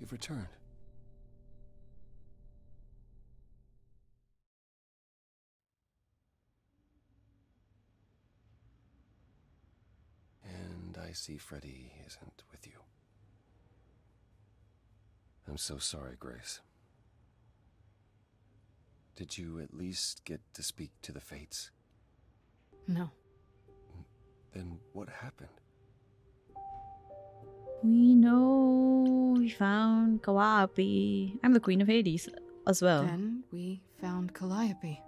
You've returned. And I see Freddy isn't with you. I'm so sorry, Grace. Did you at least get to speak to the Fates? No. Then what happened? We know we found Kawapi. I'm the Queen of Hades as well. Then we found Calliope.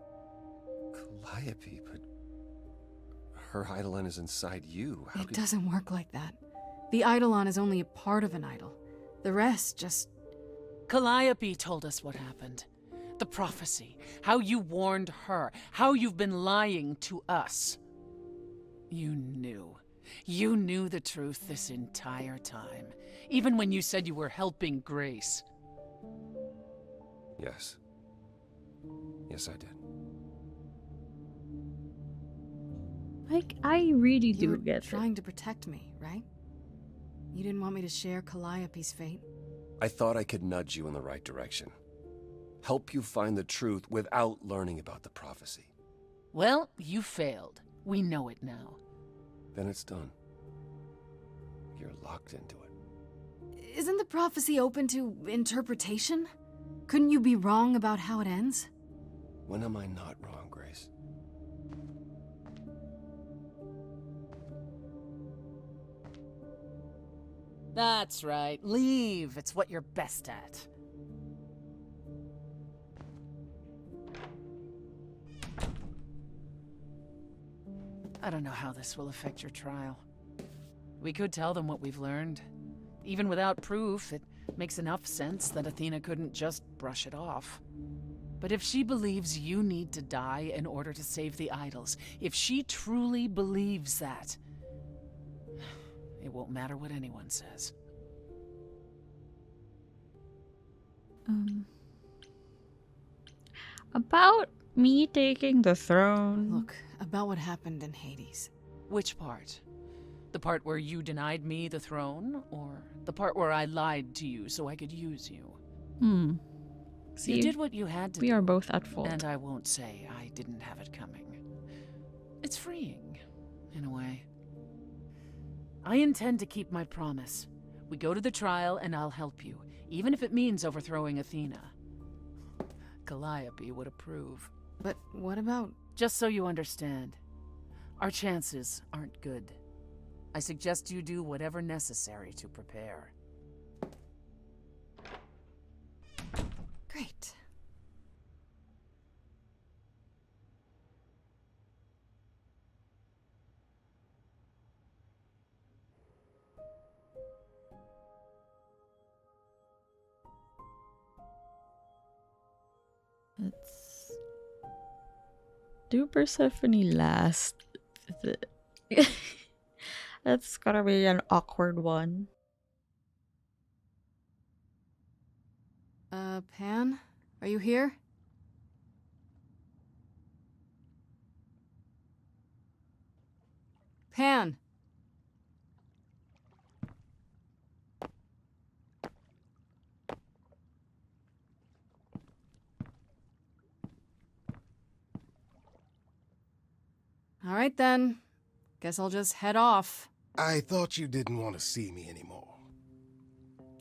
Calliope, but her Eidolon is inside you. How It doesn't work like that. The Eidolon is only a part of an idol. The rest just... Calliope told us what happened. The prophecy, how you warned her, how you've been lying to us. You knew. You knew the truth this entire time, even when you said you were helping Grace. Yes. Yes, I did. Like, I really You do were get trying to protect me, right? You didn't want me to share Calliope's fate? I thought I could nudge you in the right direction. Help you find the truth without learning about the prophecy. Well, you failed. We know it now. Then it's done. You're locked into it. Isn't the prophecy open to interpretation? Couldn't you be wrong about how it ends? When am I not wrong, Grace? That's right. Leave. It's what you're best at. I don't know how this will affect your trial. We could tell them what we've learned. Even without proof, it makes enough sense that Athena couldn't just brush it off. But if she believes you need to die in order to save the idols, if she truly believes that, it won't matter what anyone says. About me taking the throne. Look, about what happened in Hades. Which part? The part where you denied me the throne, or the part where I lied to you so I could use you? See, You did what you had to do. we are both at fault. And I won't say I didn't have it coming. It's freeing, in a way. I intend to keep my promise. We go to the trial and I'll help you, even if it means overthrowing Athena. Calliope would approve. But what about... Just so you understand, our chances aren't good. I suggest you do whatever necessary to prepare. Great. Let's do Persephone last. That's gotta be an awkward one. Pan? Are you here? Pan! All right then. Guess I'll just head off. I thought you didn't want to see me anymore.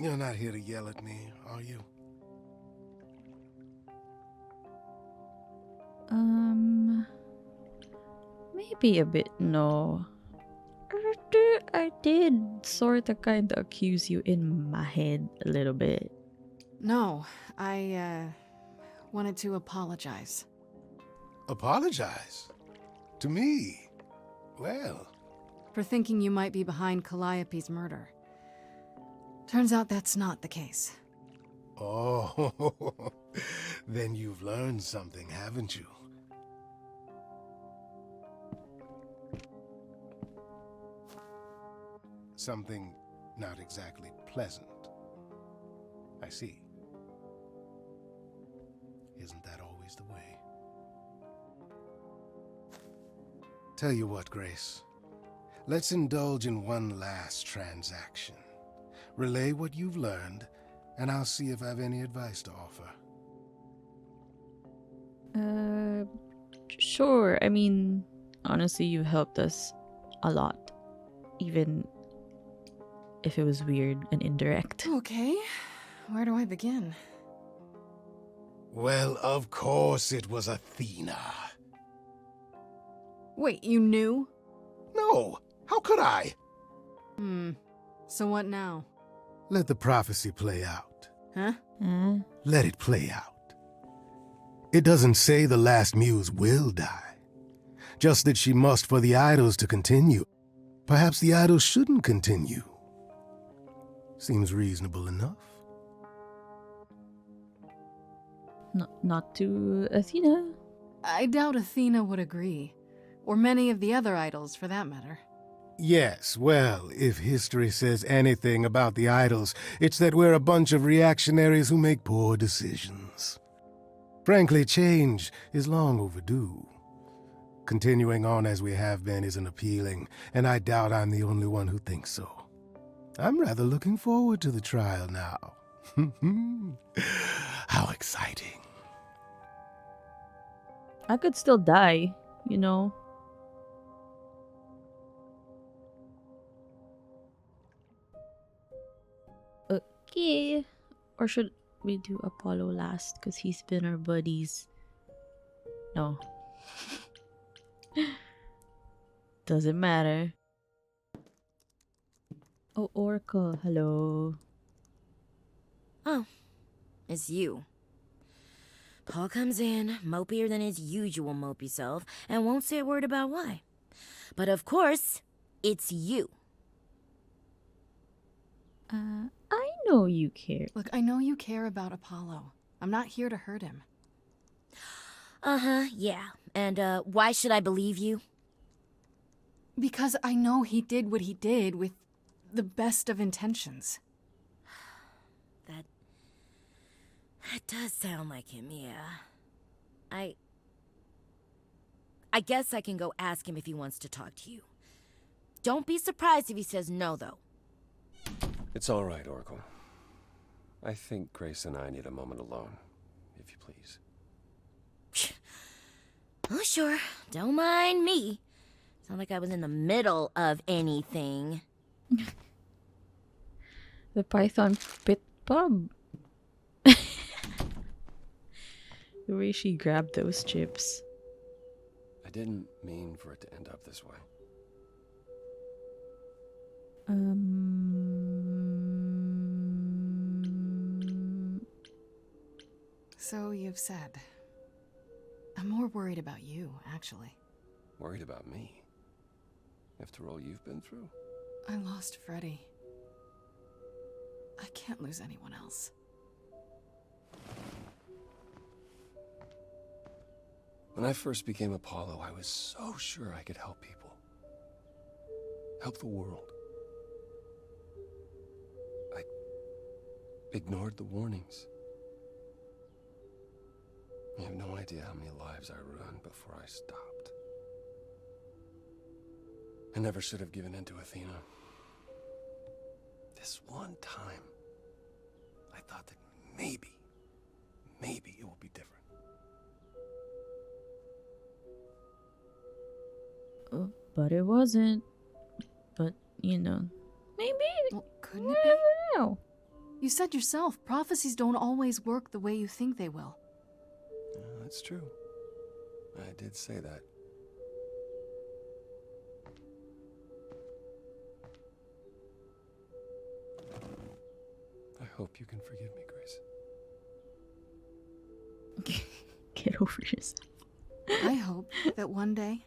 You're not here to yell at me, are you? Maybe a bit, no. I did sort of kind of accuse you in my head a little bit. No, I, wanted to apologize. Apologize? To me? Well, For thinking you might be behind Calliope's murder. Turns out that's not the case. oh, then you've learned something, haven't you? Something not exactly pleasant. I see. Isn't that always the way? Tell you what, Grace. Let's indulge in one last transaction. Relay what you've learned, and I'll see if I have any advice to offer. Sure. I mean, honestly, you've helped us a lot. Even if it was weird and indirect. Okay, where do I begin? Well, of course it was Athena. Wait, you knew? No, how could I? So what now? Let the prophecy play out. Huh? Let it play out. It doesn't say the last muse will die, just that she must for the idols to continue. Perhaps the idols shouldn't continue. Seems reasonable enough. Not to Athena. I doubt Athena would agree. Or many of the other idols, for that matter. Yes, well, if history says anything about the idols, it's that we're a bunch of reactionaries who make poor decisions. Frankly, change is long overdue. Continuing on as we have been isn't appealing, and I doubt I'm the only one who thinks so. I'm rather looking forward to the trial now. How exciting. I could still die, you know. Okay. Or should we do Apollo last? Because he's been our buddies. No. Doesn't matter. Oh, Oracle. Hello. Oh, it's you. Paul comes in, mopier than his usual mopey self, and won't say a word about why. But of course, it's you. I know you care. Look, I know you care about Apollo. I'm not here to hurt him. Uh-huh, yeah. And, why should I believe you? Because I know he did what he did with the best of intentions. That does sound like him, yeah. I guess I can go ask him if he wants to talk to you. Don't be surprised if he says no, though. It's all right, Oracle. I think Grace and I need a moment alone, if you please. Oh, sure. Don't mind me. It's not like I was in the middle of anything. The Python Pit Pub. The way she grabbed those chips. I didn't mean for it to end up this way. So you've said. I'm more worried about you, actually. Worried about me? After all you've been through? I lost Freddy. I can't lose anyone else. When I first became Apollo, I was so sure I could help people. Help the world. I ignored the warnings. You have no idea how many lives I ruined before I stopped. I never should have given in to Athena. This one time, I thought that maybe it will be different. But it wasn't. But, you know, maybe. Well, couldn't You it be? never know. You said yourself, prophecies don't always work the way you think they will. Yeah, that's true. I did say that. I hope you can forgive me, Grace. Get over yourself. I hope that one day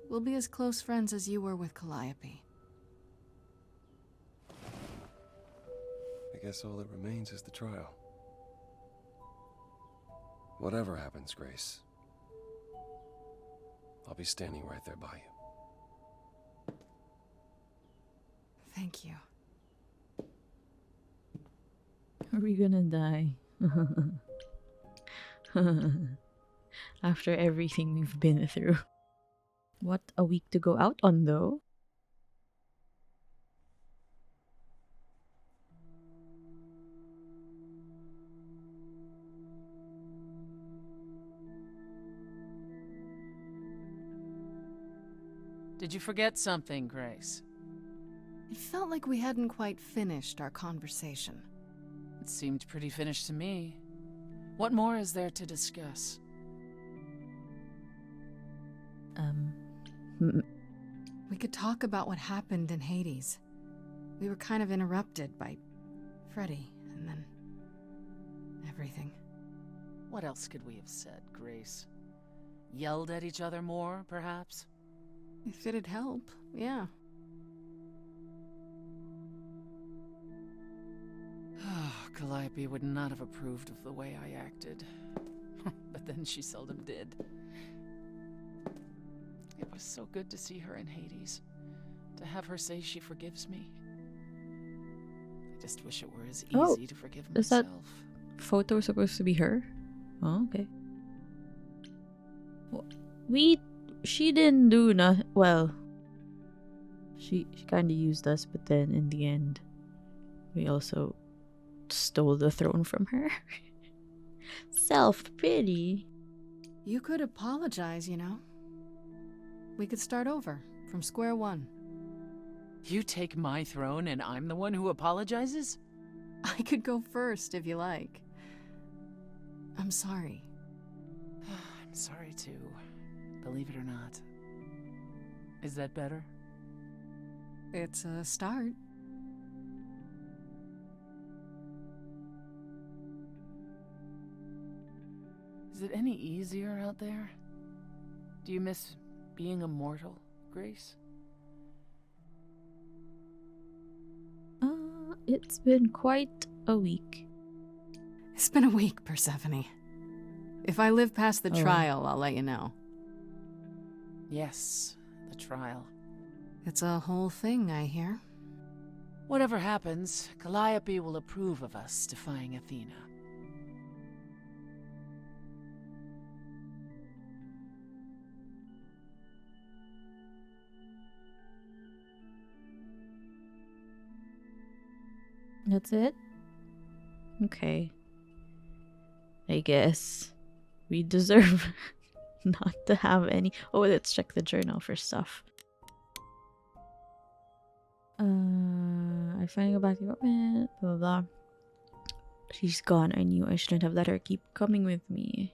we'll be as close friends as you were with Calliope. I guess all that remains is the trial. Whatever happens, Grace, I'll be standing right there by you. Thank you. Are we gonna die? After everything we've been through. What a week to go out on, though. Did you forget something, Grace? It felt like we hadn't quite finished our conversation. It seemed pretty finished to me. What more is there to discuss? We could talk about what happened in Hades. We were kind of interrupted by Freddy, and then everything. What else could we have said, Grace? Yelled at each other more, perhaps? If it'd help, yeah. Calliope would not have approved of the way I acted. But then she seldom did. It was so good to see her in Hades. To have her say she forgives me. I just wish it were as easy to forgive is that myself. photo supposed to be her? Oh, okay. She didn't do nothing. Well, she kind of used us, but then in the end, we also stole the throne from her. Self-pity. You could apologize, you know. We could start over, from square one. You take my throne and I'm the one who apologizes? I could go first, if you like. I'm sorry. I'm sorry too, believe it or not. Is that better? It's a start. Is it any easier out there? Do you miss being a mortal, Grace? It's been quite a week. It's been a week, Persephone. If I live past the Oh. trial, I'll let you know. Yes, the trial. It's a whole thing, I hear. Whatever happens, Calliope will approve of us defying Athena. That's it? Okay. I guess we deserve not to have any. Oh, let's check the journal for stuff. I finally go back to the apartment, blah blah blah. She's gone. I knew I shouldn't have let her keep coming with me.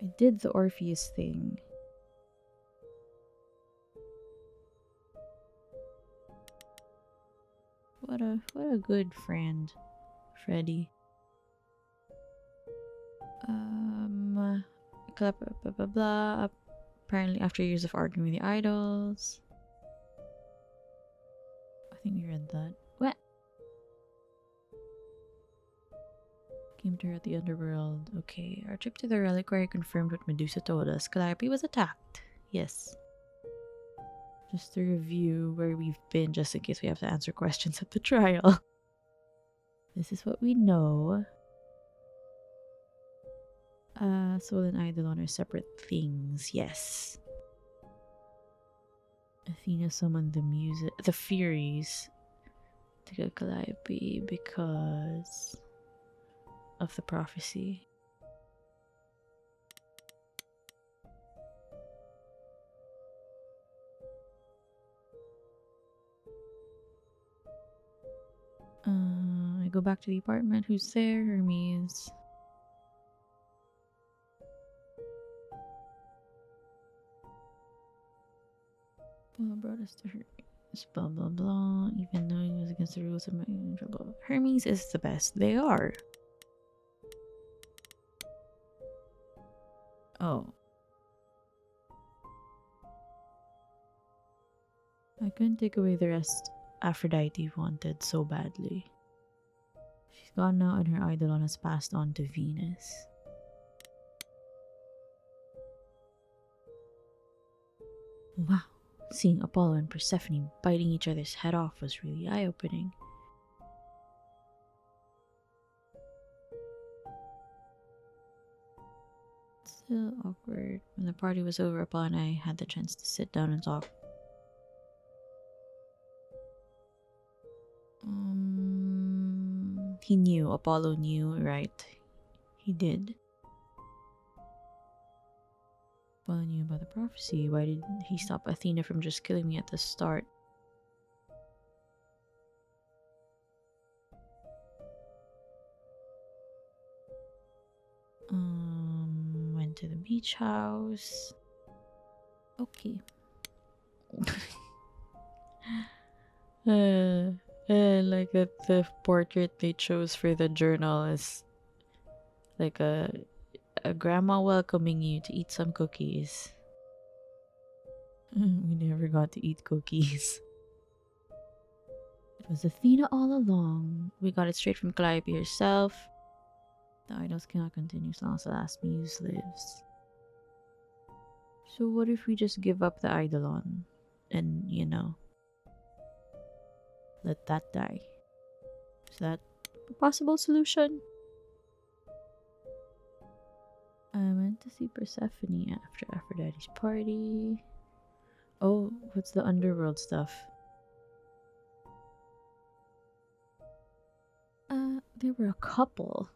I did the Orpheus thing. What a good friend, Freddy. Blah, blah, blah, blah, blah. Apparently, after years of arguing with the idols, I think we read that. What? Came to her at the underworld. Okay, our trip to the reliquary confirmed what Medusa told us. Calliope was attacked. Yes. Just to review where we've been, just in case we have to answer questions at the trial. This is what we know. Soul and Eidolon are separate things. Yes. Athena summoned the Furies to kill Calliope because of the prophecy. I go back to the apartment. Who's there? Hermes. What brought us to Hermes? Blah blah blah. Even though he was against the rules of my trouble. Hermes is the best. They are. Oh. I couldn't take away the rest Aphrodite wanted so badly. She's gone now and her Eidolon has passed on to Venus. Wow, seeing Apollo and Persephone biting each other's head off was really eye-opening. Still awkward. When the party was over, Apollo and I had the chance to sit down and talk. He knew. Apollo knew, right? He did. Akbal knew about the prophecy. Why did he stop Athena from just killing me at the start? Went to the beach house. Okay. Like that the portrait they chose for the journal is like a grandma welcoming you to eat some cookies. We never got to eat cookies. It was Athena all along. We got it straight from Calliope herself. The idols cannot continue as long as the last muse lives. So what if we just give up the Eidolon and, you know, let that die? Is that a possible solution? I went to see Persephone after Aphrodite's party. Oh, what's the underworld stuff? There were a couple.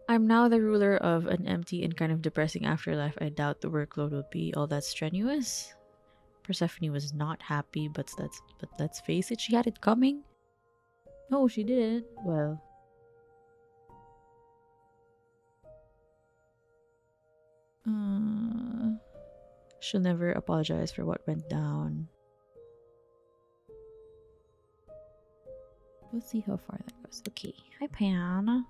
I'm now the ruler of an empty and kind of depressing afterlife. I doubt the workload will be all that strenuous. Persephone was not happy, but let's face it, she had it coming. No, she didn't. Well, she'll never apologize for what went down. We'll see how far that goes. Okay, hi Pan.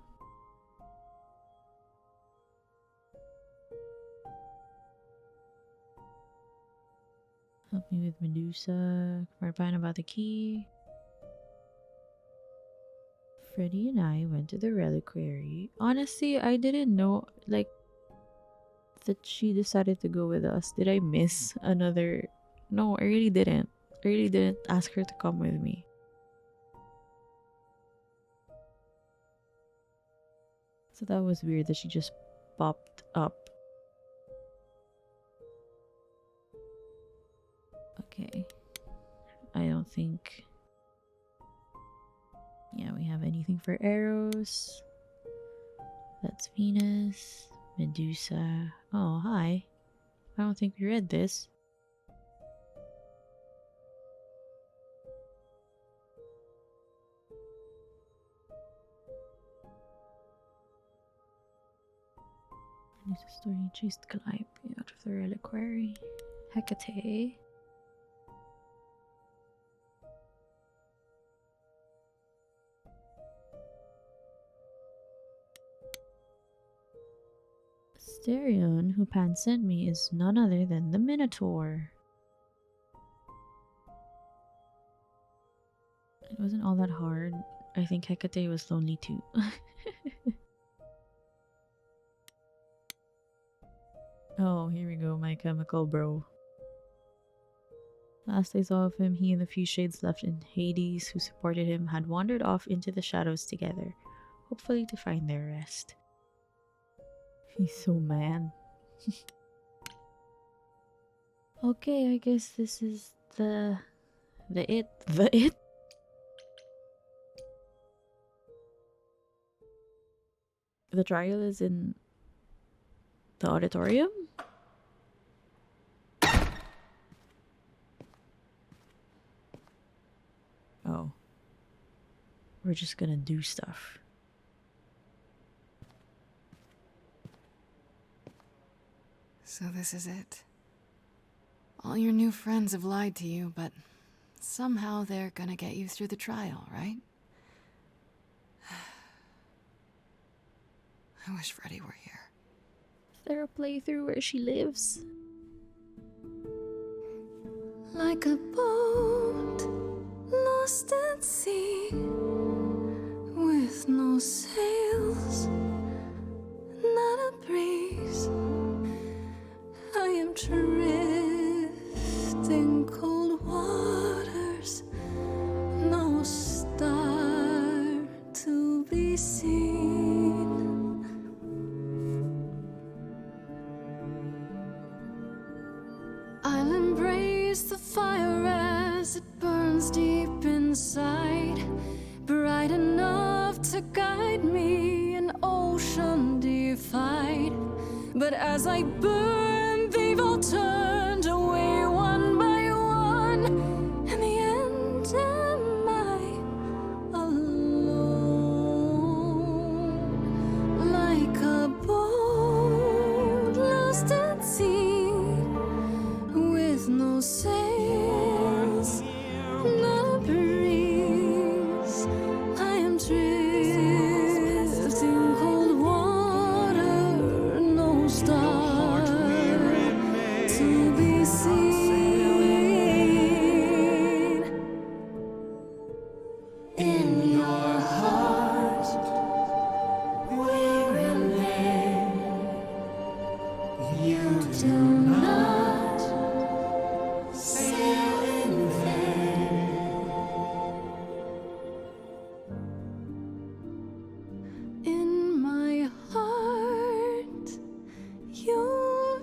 Help me with Medusa. Confront about the key. Freddy and I went to the reliquary. Honestly, I didn't know, like, that she decided to go with us. Did I miss another? No, I really didn't. I really didn't ask her to come with me. So that was weird that she just popped up. Okay. I don't think... Yeah, we have anything for Eros. That's Venus. Medusa. Oh, hi. I don't think we read this. Medusa's story chased Calliope out of the reliquary. Hecate. Asterion, who Pan sent me, is none other than the Minotaur. It wasn't all that hard. I think Hecate was lonely too. Oh, here we go, my chemical bro. Last I saw of him, he and the few shades left in Hades who supported him had wandered off into the shadows together, hopefully to find their rest. He's so mad. Okay, I guess this is the it. The trial is in the auditorium? Oh. We're just gonna do stuff. So this is it. All your new friends have lied to you, but somehow they're gonna get you through the trial, right? I wish Freddy were here. Is there a playthrough where she lives? Like a boat lost at sea, with no sails, not a breeze. I am drifting cold waters, no star to be seen. I'll embrace the fire as it burns deep inside, bright enough to guide me, an ocean defied. But But as I burn, they've all turned away one by one. In the end, am I alone? Like a boat lost at sea, with no sails, not a breeze. I am drifting cold water, no star to be seen. In your heart, we're in vain. You do not sail in vain. In my heart, you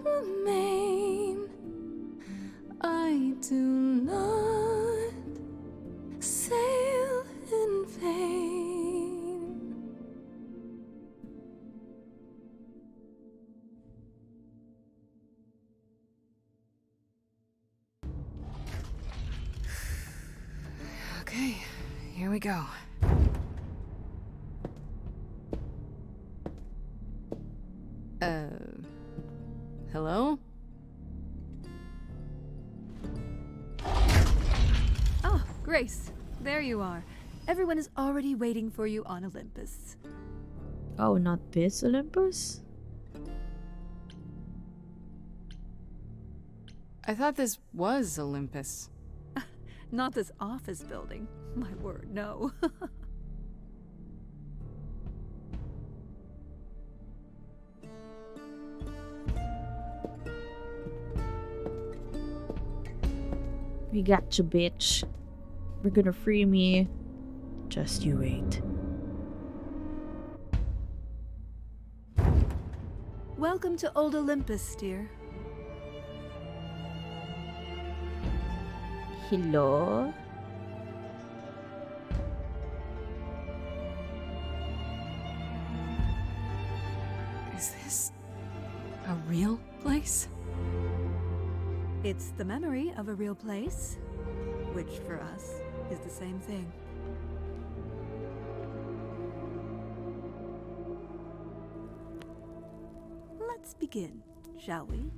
remain. I do not sail in vain. Okay, here we go. Hello? Oh, Grace, there you are. Everyone is already waiting for you on Olympus. Oh, not this Olympus? I thought this was Olympus. Not this office building. My word, no. We got you, bitch. We're gonna free me. Just you wait. Welcome to Old Olympus, dear. Hello? Is this a real place? It's the memory of a real place, which for us is the same thing. Let's begin, shall we?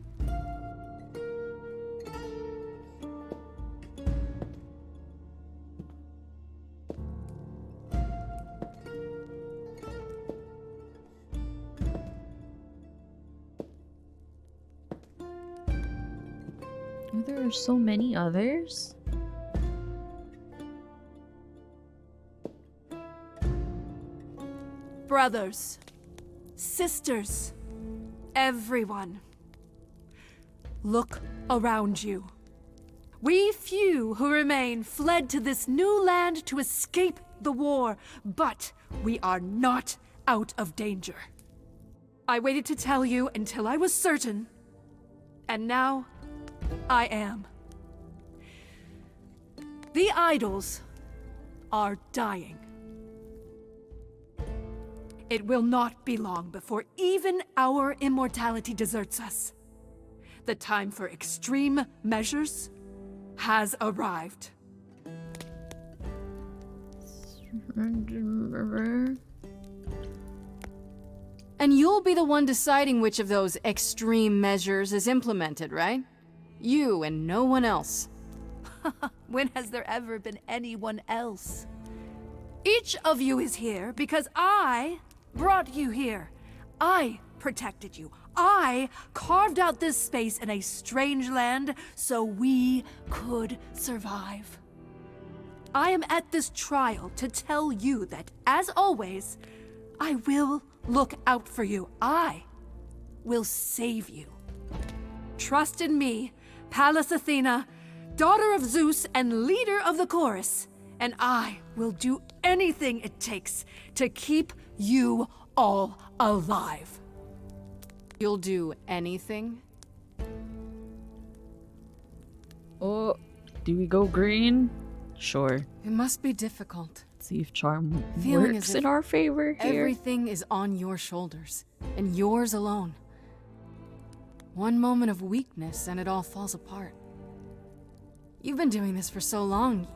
There are so many others. Brothers, sisters, everyone, look around you. We few who remain fled to this new land to escape the war, but we are not out of danger. I waited to tell you until I was certain, and now I am. The idols are dying. It will not be long before even our immortality deserts us. The time for extreme measures has arrived. And you'll be the one deciding which of those extreme measures is implemented, right? You and no one else. When has there ever been anyone else? Each of you is here because I brought you here. I protected you. I carved out this space in a strange land so we could survive. I am at this trial to tell you that, as always, I will look out for you. I will save you. Trust in me, Pallas Athena, daughter of Zeus and leader of the chorus, and I will do anything it takes to keep you all alive. You'll do anything? Oh, do we go green? Sure. It must be difficult. See if charm Feeling works as in if our favor here. Everything is on your shoulders, and yours alone. One moment of weakness and it all falls apart. You've been doing this for so long,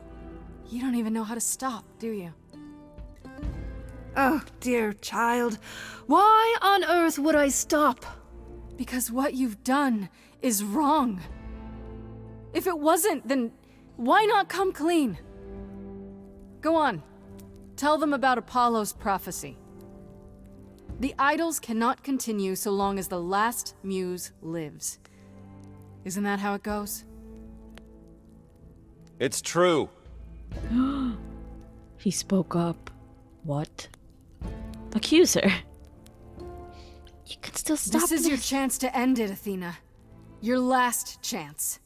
you don't even know how to stop, do you? Oh, dear child. Why on earth would I stop? Because what you've done is wrong. If it wasn't, then why not come clean? Go on. Tell them about Apollo's prophecy. The idols cannot continue so long as the last muse lives. Isn't that how it goes? It's true. He spoke up. What? Accuser. You can still stop This is your chance to end it, Athena. Your last chance.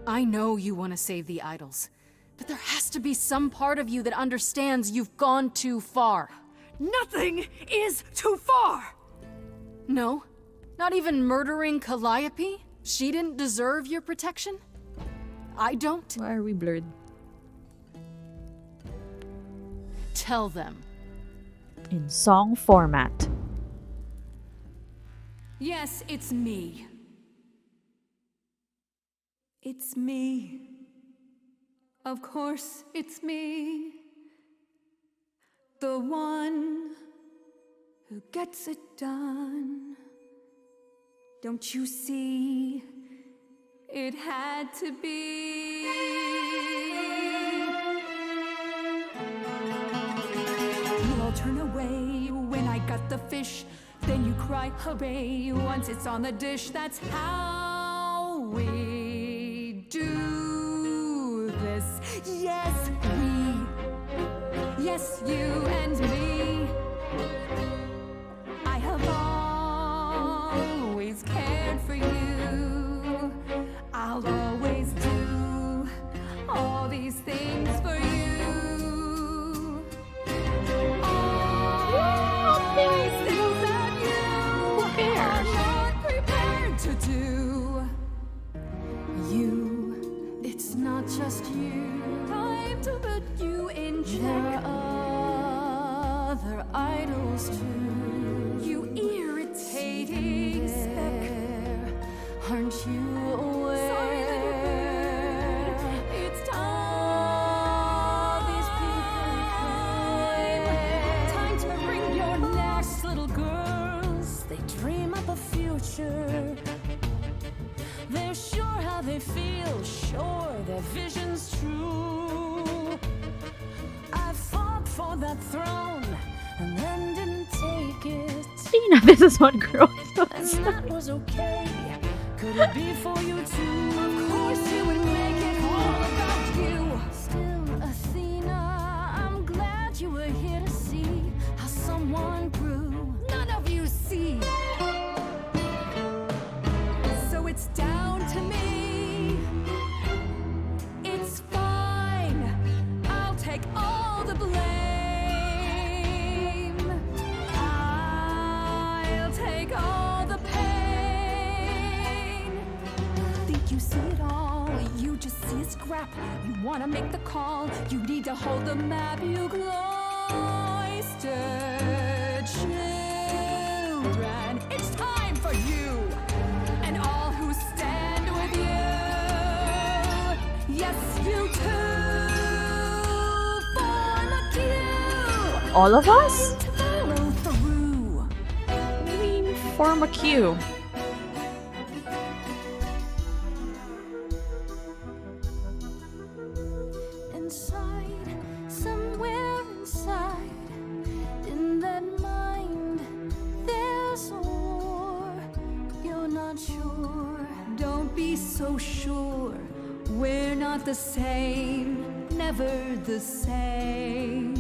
I know you want to save the idols, but there has to be some part of you that understands you've gone too far. Nothing is too far! No? Not even murdering Calliope? She didn't deserve your protection? I don't? Why are we blurred? Tell them. In song format. Yes, it's me. It's me. Of course, it's me. The one who gets it done. Don't you see? It had to be. You all turn away when I got the fish. Then you cry hooray once it's on the dish. That's how we do this. Yes, we. Yes, you and me. I have always cared for you. I'll always do all these things for you. All these things that you are not prepared to do. You, it's not just you. Time to put you in check. There are other idols too. You irritating speck. Aren't you aware? It's time. These people time to bring your next little girls. They dream up a future. They're sure how they feel, sure their vision's true. I fought for that throne and then didn't take it. Tina, this is what growth And was. that was okay. Could it be for you too? Of course you would make it all about you. Still, Athena, I'm glad you were here to see how someone grew. None of you see. So it's down to me. It's fine. I'll take all the blame. I'll take all the pain. Think you see it all, you just see a scrap. You wanna make the call, you need to hold the map. You cloistered children. It's time for you and all who stand with you. Yes, you too. Form a queue. All of us? To follow through. Maybe form a queue. Inside, somewhere inside, in that mind, there's a war. You're not sure. Don't be so sure. We're not the same, never the same.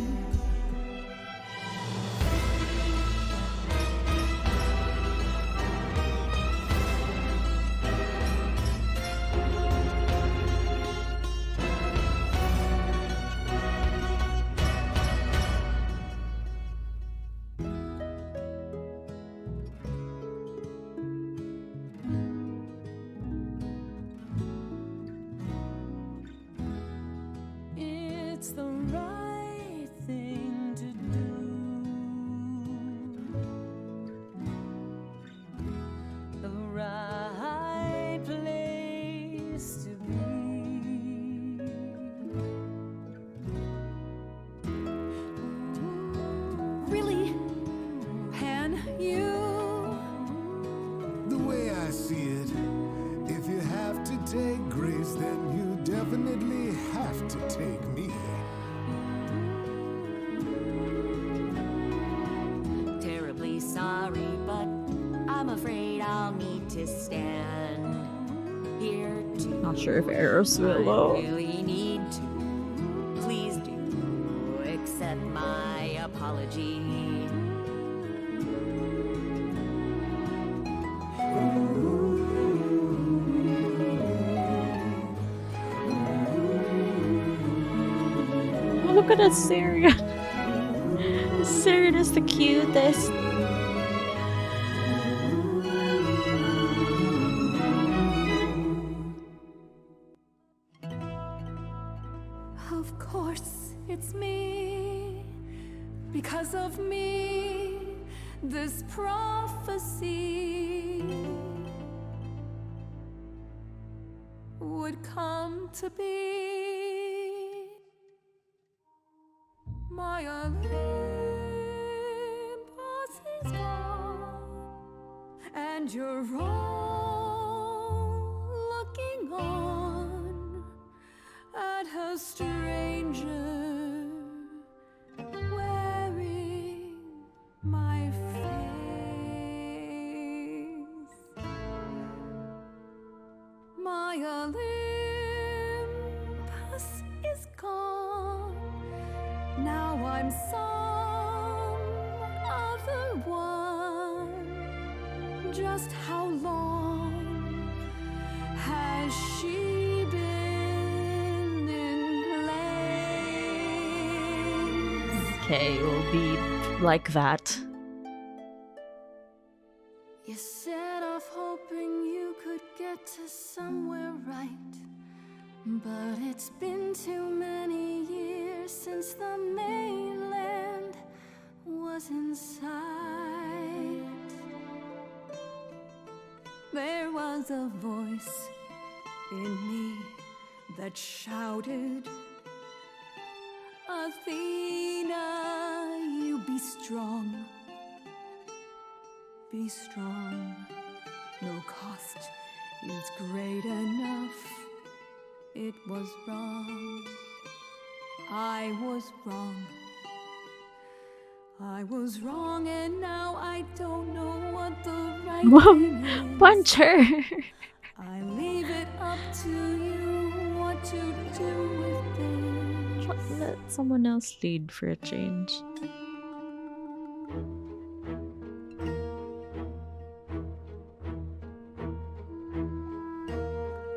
It's the right really pan you? The way I see it, if you have to take Grace, then you definitely have to take me. Terribly sorry, but I'm afraid I'll need to stand here too. Not sure if Eros will I though. really need to. Please do accept my apology. Oh, look at that Sarian. Sarian is the cutest. Of course, it's me. Because of me, this prophecy would come to be. My Olympus is gone, and you're all looking on at a stranger wearing my face. My Olympus is gone. Now I'm some other one. Just how long has she been in place? Okay, we'll be like that. You set off hoping you could get to somewhere right. But it's been too many years since the mainland was in sight. There was a voice in me that shouted, Athena, you be strong. Be strong. No cost is great enough. It was wrong. I was wrong. I was wrong, and now I don't know what the right thing is. Punch her! I leave it up to you what to do with this. Let someone else lead for a change.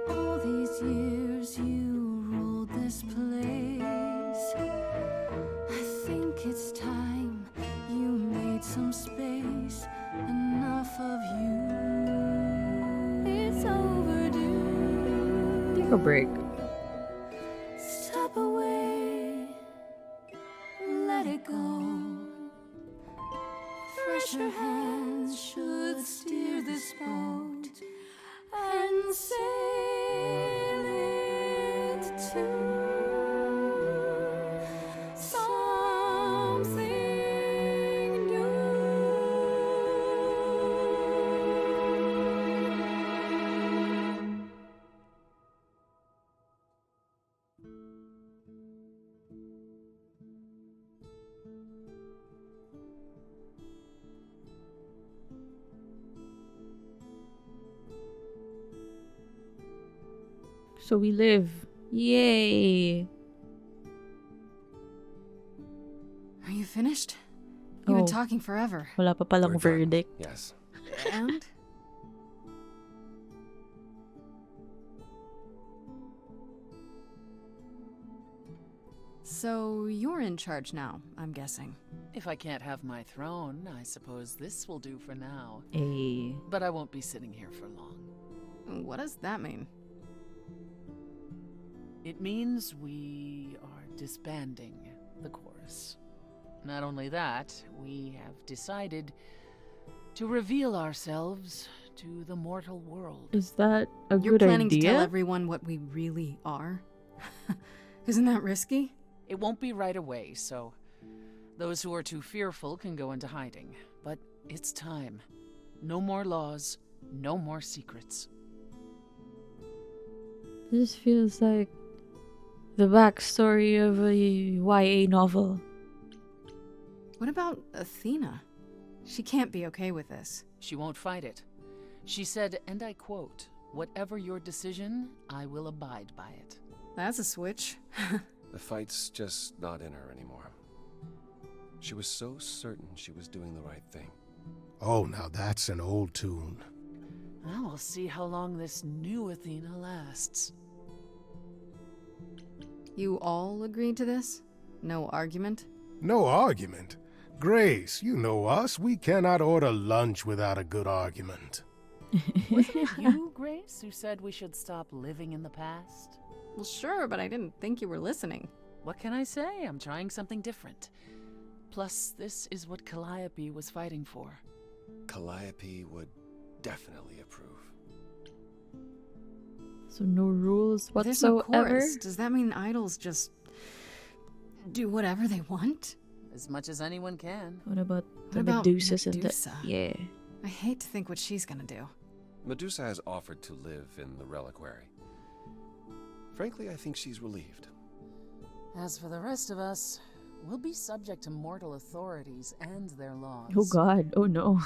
All these years you ruled this place. I think it's time you made some space. Enough of you. It's overdue. Take a break. Step away. Let it go. Fresher hands should steer this boat and sail it to something new. So we live. Yay! Are you finished? You've been Oh. talking forever. Wala pa palang We're done. verdict. Yes. And? So you're in charge now, I'm guessing. If I can't have my throne, I suppose this will do for now. A But I won't be sitting here for long. What does that mean? It means we are disbanding the chorus. Not only that, we have decided to reveal ourselves to the mortal world. Is that a You're good planning to tell idea? everyone what we really are? Isn't that risky? It won't be right away, so Those who are too fearful can go into hiding, but it's time. No more laws, no more secrets. This feels like the backstory of a YA novel. What about Athena? She can't be okay with this. She won't fight it. She said, and I quote, "Whatever your decision, I will abide by it." That's a switch. The fight's just not in her anymore. She was so certain she was doing the right thing. Oh, now that's an old tune. Well, we'll see how long this new Athena lasts. You all agreed to this? No argument? No argument. Grace, you know us. We cannot order lunch without a good argument. Wasn't it you, Grace, who said we should stop living in the past? Well, sure, but I didn't think you were listening. What can I say? I'm trying something different. Plus, this is what Calliope was fighting for. Calliope would definitely approve. So no rules There's no whatsoever. chorus. Does that mean idols just do whatever they want? As much as anyone can. What about the What about Medusas Medusa? and the... Yeah. I hate to think what she's gonna do. Medusa has offered to live in the reliquary. Frankly, I think she's relieved. As for the rest of us, we'll be subject to mortal authorities and their laws. Oh god, oh no.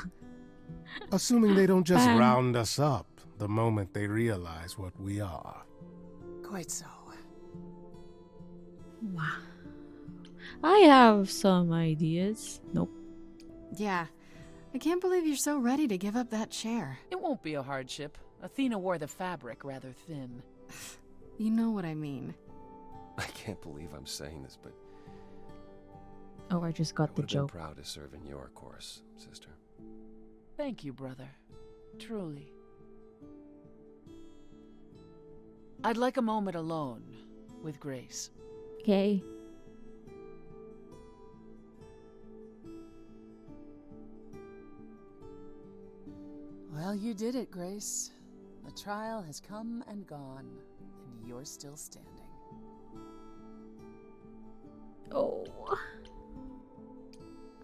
Assuming they don't just Bang. round us up the moment they realize what we are. Quite so. Wow. I have some ideas. Nope. Yeah. I can't believe you're so ready to give up that chair. It won't be a hardship. Athena wore the fabric rather thin. You know what I mean. I can't believe I'm saying this, but Oh, I just I got the would have been joke. proud to serve in your course, sister. Thank you, brother. Truly. I'd like a moment alone with Grace. Okay. Well, you did it, Grace. The trial has come and gone, and you're still standing. Oh.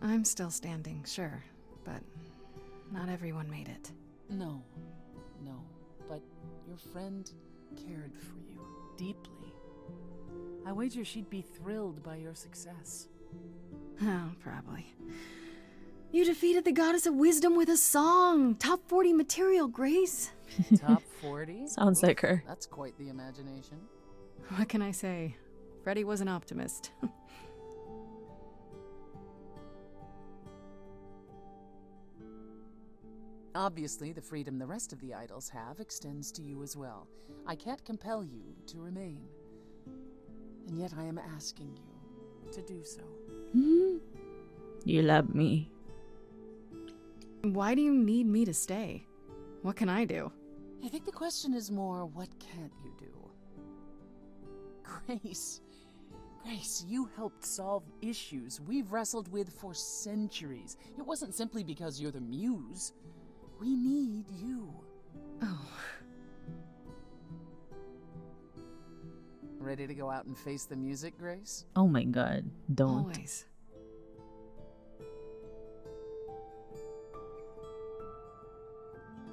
I'm still standing, sure, but not everyone made it. No, but your friend cared for you deeply. I wager she'd be thrilled by your success. Oh, probably. You defeated the goddess of wisdom with a song! Top 40 material, Grace! Top 40? Sounds like her. That's quite the imagination. What can I say? Freddie was an optimist. Obviously, the freedom the rest of the idols have extends to you as well. I can't compel you to remain. And yet I am asking you to do so. You love me. Why do you need me to stay? What can I do? I think the question is more, what can't you do? Grace, you helped solve issues we've wrestled with for centuries. It wasn't simply because you're the muse. We need you. Oh, Ready to go out and face the music, Grace? Oh my god. Don't. always.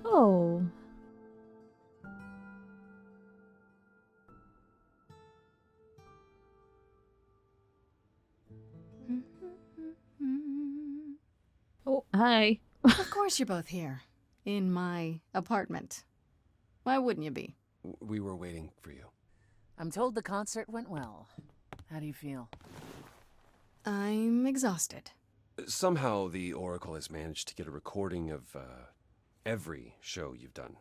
Oh. Oh, hi. Of course you're both here. In my apartment. Why wouldn't you be? We were waiting for you. I'm told the concert went well. How do you feel? I'm exhausted. Somehow the Oracle has managed to get a recording of every show you've done.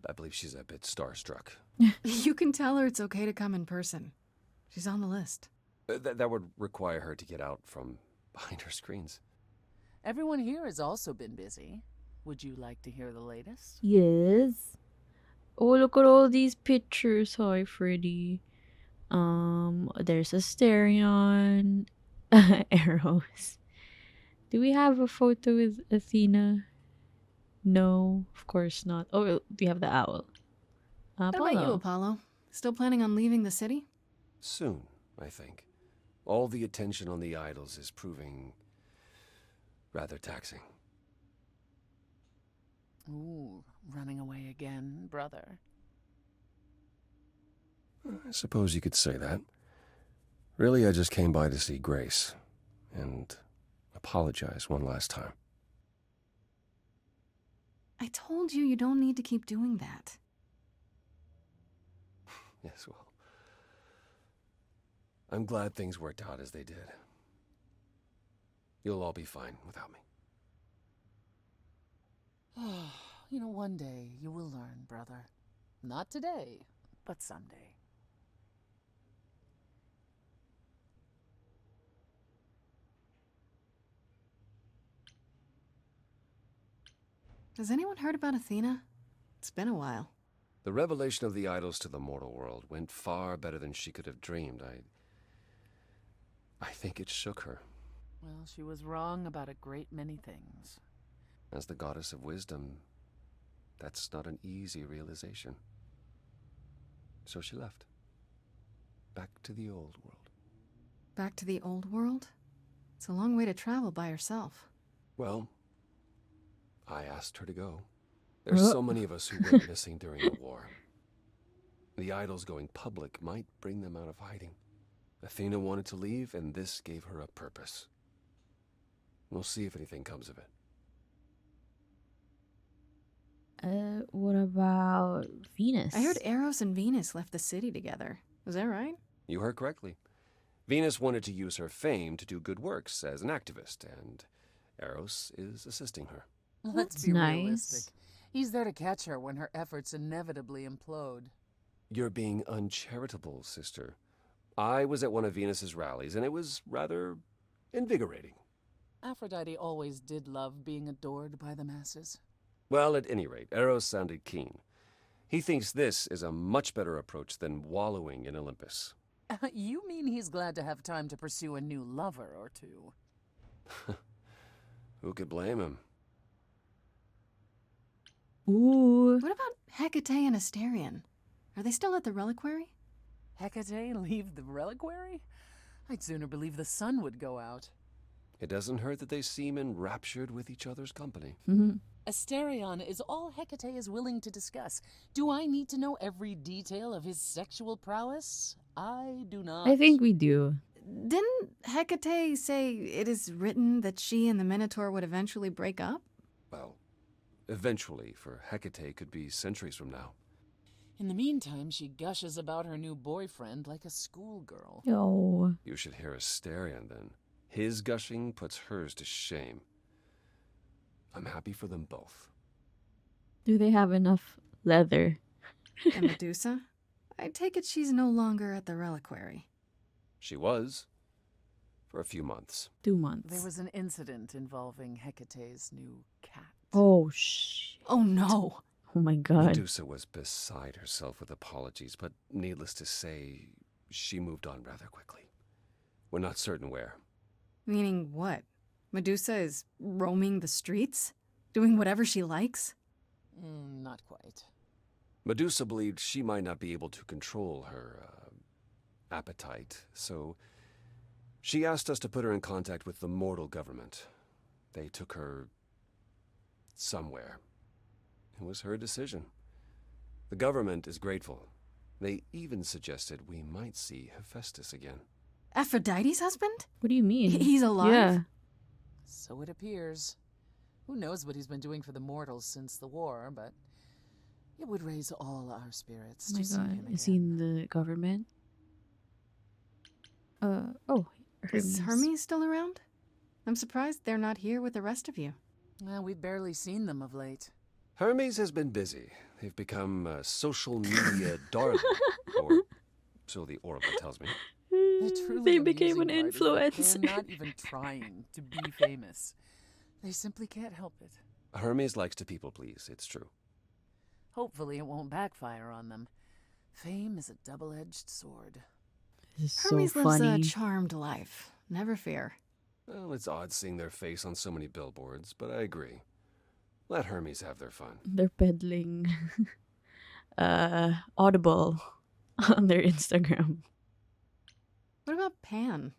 I believe she's a bit starstruck. You can tell her it's okay to come in person. She's on the list. That would require her to get out from behind her screens. Everyone here has also been busy. Would you like to hear the latest? Yes. Oh, look at all these pictures. Hi, Freddy. There's Asterion. Arrows. Do we have a photo with Athena? No, of course not. Oh, we have the owl. What about you, Apollo? Still planning on leaving the city? Soon, I think. All the attention on the idols is proving rather taxing. Ooh, running away again, brother. I suppose you could say that. Really, I just came by to see Grace and apologize one last time. I told you don't need to keep doing that. Yes, well, I'm glad things worked out as they did. You'll all be fine without me. You know, one day you will learn, brother. Not today, but someday. Has anyone heard about Athena? It's been a while. The revelation of the idols to the mortal world went far better than she could have dreamed. I think it shook her. Well, she was wrong about a great many things. As the goddess of wisdom, that's not an easy realization. So she left. Back to the old world. Back to the old world? It's a long way to travel by herself. Well, I asked her to go. There's so many of us who went missing during the war. The idols going public might bring them out of hiding. Athena wanted to leave, and this gave her a purpose. We'll see if anything comes of it. What about Venus? I heard Eros and Venus left the city together. Was that right? You heard correctly. Venus wanted to use her fame to do good works as an activist, and Eros is assisting her. Let's That's be nice. realistic. He's there to catch her when her efforts inevitably implode. You're being uncharitable, sister. I was at one of Venus's rallies, and it was rather invigorating. Aphrodite always did love being adored by the masses. Well, at any rate, Eros sounded keen. He thinks this is a much better approach than wallowing in Olympus. You mean he's glad to have time to pursue a new lover or two? Who could blame him? Ooh. What about Hecate and Asterion? Are they still at the reliquary? Hecate leave the reliquary? I'd sooner believe the sun would go out. It doesn't hurt that they seem enraptured with each other's company. Asterion is all Hecate is willing to discuss. Do I need to know every detail of his sexual prowess? I do not. I think we do. Didn't Hecate say it is written that she and the Minotaur would eventually break up? Well, eventually, for Hecate could be centuries from now. In the meantime, she gushes about her new boyfriend like a schoolgirl. Oh. You should hear Asterion, then. His gushing puts hers to shame. I'm happy for them both. Do they have enough leather? And Medusa? I take it she's no longer at the reliquary. She was. For a few months. 2 months. There was an incident involving Hecate's new cat. Oh, shh. Oh no! Oh my god. Medusa was beside herself with apologies, but needless to say, she moved on rather quickly. We're not certain where. Meaning what? Medusa is roaming the streets? Doing whatever she likes? Not quite. Medusa believed she might not be able to control her appetite, so she asked us to put her in contact with the mortal government. They took her somewhere. It was her decision. The government is grateful. They even suggested we might see Hephaestus again. Aphrodite's husband? What do you mean? He's alive? Yeah. So it appears. Who knows what he's been doing for the mortals since the war, but it would raise all our spirits Oh my to see god. him Is he again. in the government? Oh. Is Hermes still around? I'm surprised they're not here with the rest of you. Well, we've barely seen them of late. Hermes has been busy. They've become a social media darling, or so the Oracle tells me. The truly They became an amusing part is that influencer. They're not even trying to be famous. They simply can't help it. Hermes likes to people please, it's true. Hopefully it won't backfire on them. Fame is a double-edged sword. This is Hermes so lives funny. a charmed life. Never fear. Well, it's odd seeing their face on so many billboards, but I agree. Let Hermes have their fun. They're peddling Audible on their Instagram. What about Pan?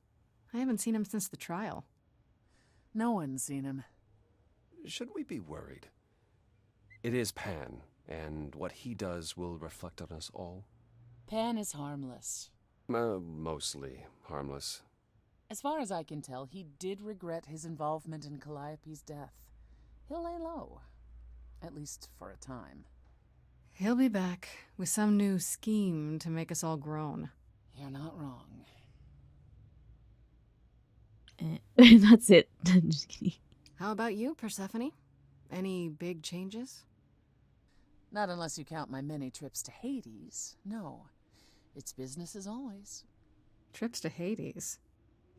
I haven't seen him since the trial. No one's seen him. Should we be worried? It is Pan, and what he does will reflect on us all. Pan is harmless. Mostly harmless. As far as I can tell, he did regret his involvement in Calliope's death. He'll lay low. At least for a time. He'll be back with some new scheme to make us all groan. You're not wrong. That's it. I'm just kidding. How about you, Persephone? Any big changes? Not unless you count my many trips to Hades. No. It's business as always. Trips to Hades.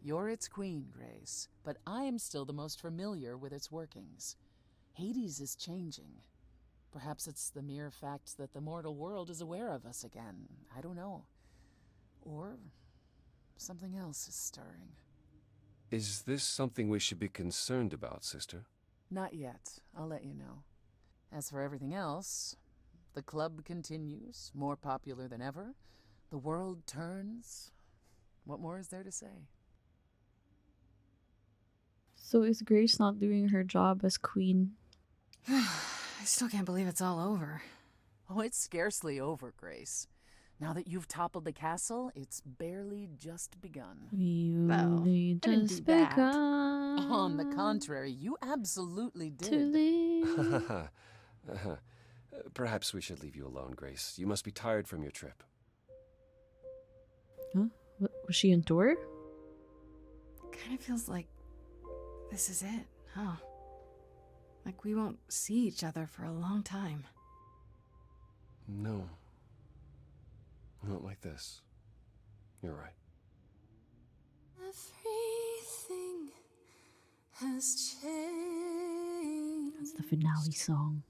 You're its queen, Grace, but I am still the most familiar with its workings. Hades is changing. Perhaps it's the mere fact that the mortal world is aware of us again. I don't know. Or something else is stirring. Is this something we should be concerned about, sister? Not yet. I'll let you know. As for everything else, the club continues, more popular than ever. The world turns. What more is there to say? So is Grace not doing her job as queen? I still can't believe it's all over. Oh, it's scarcely over, Grace. Now that you've toppled the castle, it's barely just begun. We Well, only I didn't just do that. begun On the contrary, you absolutely to did. live. Perhaps we should leave you alone, Grace. You must be tired from your trip. Huh? Was she on tour? Kind of feels like this is it, huh? Like we won't see each other for a long time. No. Not like this. You're right. Everything has changed. That's the finale song.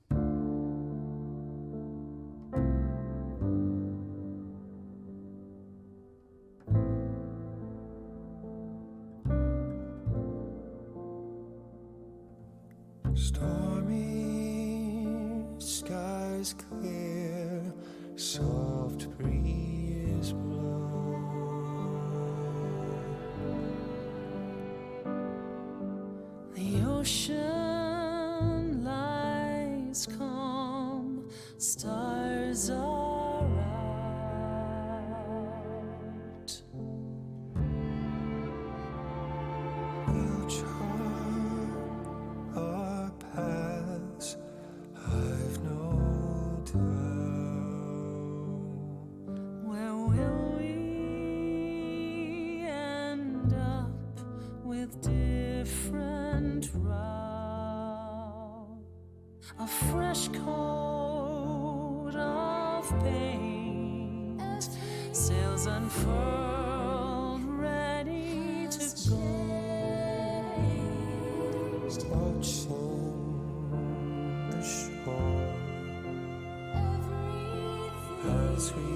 Stormy skies clear, soft breeze blow. The ocean lies calm, stars are out. We'll chart our paths, I've no doubt. Where will we end up with different route? A fresh coat of paint, sails unfurled, ready to go. Watching the shore as we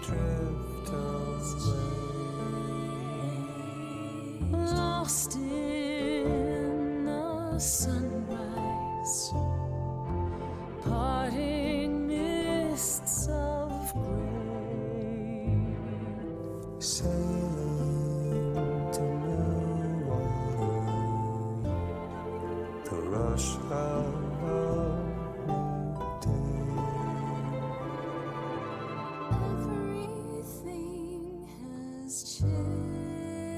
drift away, lost in the sunrise, parting mists of gray, sailing to new water, the rush of a new day. Everything has changed.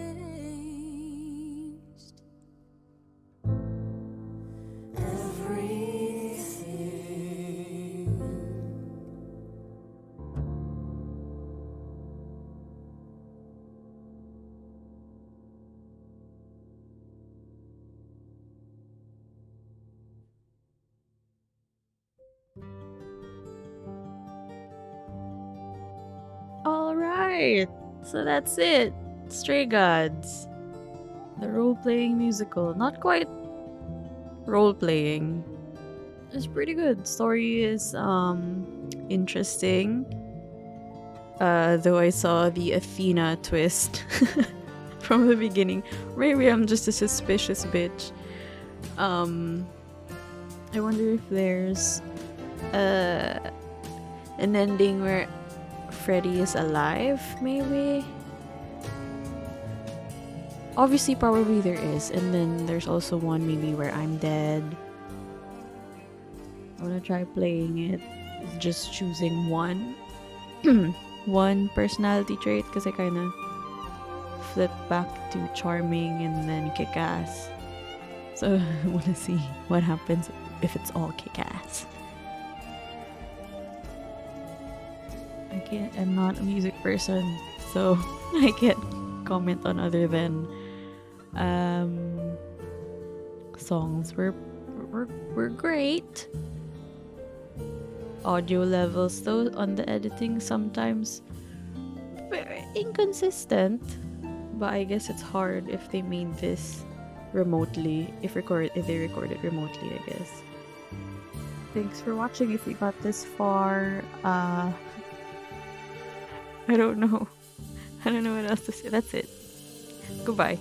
Everything. Alright, so that's it. Stray Gods. The role-playing musical. Not quite role-playing. It's pretty good. Story is interesting. Though I saw the Athena twist from the beginning. Maybe I'm just a suspicious bitch. I wonder if there's an ending where Freddy is alive, maybe? Obviously, probably there is. And then there's also one maybe where I'm dead. I want to try playing it. Just choosing one. one personality trait because I kind of flip back to charming and then kick ass. So I want to see what happens if it's all kick ass. I'm not a music person, so I can't comment on other than songs were great. Audio levels though on the editing sometimes very inconsistent, but I guess it's hard if they made this remotely, if they record it remotely, I guess. Thanks for watching if you got this far. I don't know what else to say. That's it. Goodbye.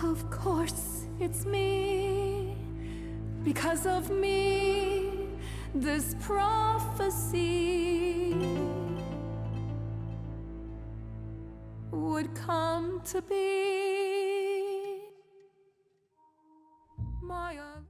Of course, it's me. Because of me, this prophecy would come to be.